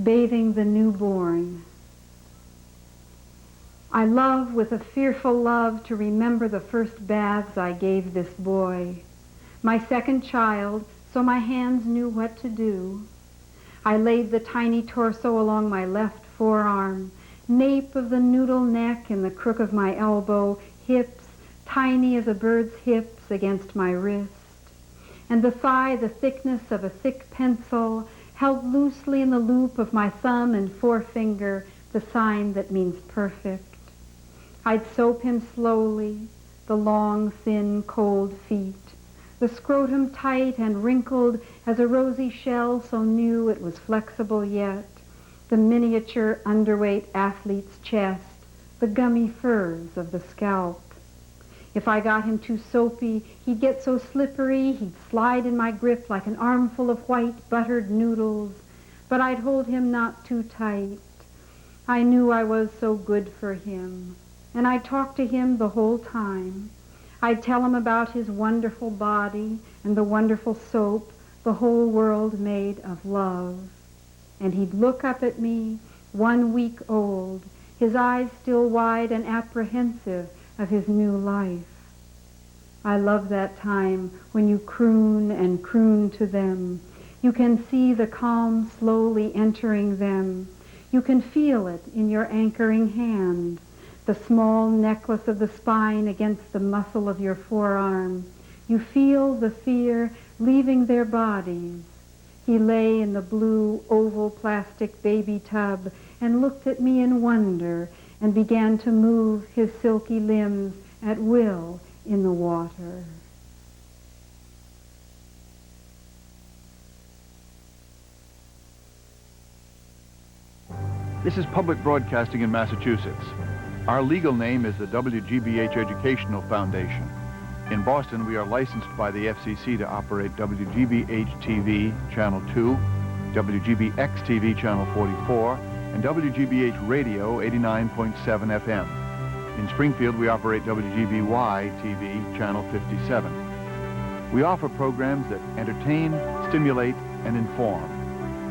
bathing the newborn. I love with a fearful love to remember the first baths I gave this boy, my second child, so my hands knew what to do. I laid the tiny torso along my left forearm, nape of the noodle neck and the crook of my elbow, hips, tiny as a bird's hips against my wrist, and the thigh the thickness of a thick pencil, held loosely in the loop of my thumb and forefinger, the sign that means perfect. I'd soap him slowly, the long, thin, cold feet, the scrotum tight and wrinkled as a rosy shell so new it was flexible yet, the miniature underweight athlete's chest, the gummy furs of the scalp. If I got him too soapy, he'd get so slippery, he'd slide in my grip like an armful of white buttered noodles, but I'd hold him not too tight. I knew I was so good for him, and I'd talk to him the whole time. I'd tell him about his wonderful body and the wonderful soap, the whole world made of love. And he'd look up at me, 1 week old, his eyes still wide and apprehensive of his new life. I love that time when you croon and croon to them. You can see the calm slowly entering them. You can feel it in your anchoring hand, the small necklace of the spine against the muscle of your forearm. You feel the fear leaving their bodies. He lay in the blue oval plastic baby tub and looked at me in wonder and began to move his silky limbs at will in the water. This is public broadcasting in Massachusetts. Our legal name is the WGBH Educational Foundation. In Boston, we are licensed by the FCC to operate WGBH-TV Channel 2, WGBX-TV Channel 44, and WGBH Radio 89.7 FM. In Springfield, we operate WGBY-TV Channel 57. We offer programs that entertain, stimulate, and inform.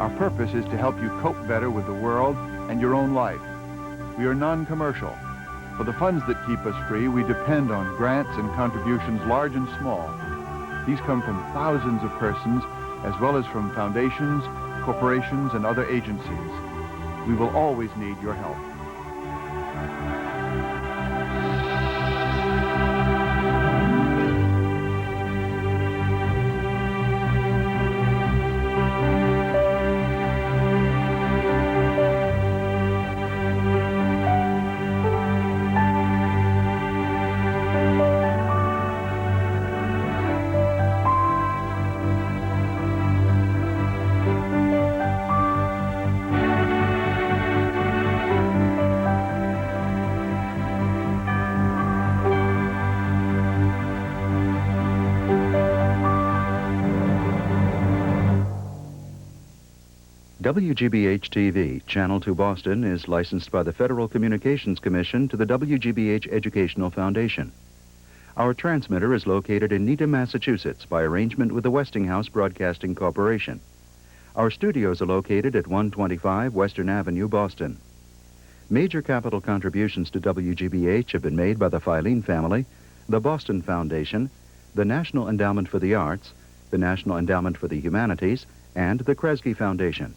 Our purpose is to help you cope better with the world and your own life. We are non-commercial. For the funds that keep us free, we depend on grants and contributions large and small. These come from thousands of persons, as well as from foundations, corporations, and other agencies. We will always need your help. WGBH-TV, Channel 2 Boston, is licensed by the Federal Communications Commission to the WGBH Educational Foundation. Our transmitter is located in Needham, Massachusetts, by arrangement with the Westinghouse Broadcasting Corporation. Our studios are located at 125 Western Avenue, Boston. Major capital contributions to WGBH have been made by the Filene family, the Boston Foundation, the National Endowment for the Arts, the National Endowment for the Humanities, and the Kresge Foundation.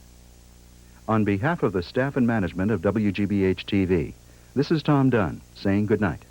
On behalf of the staff and management of WGBH-TV, this is Tom Dunn saying good night.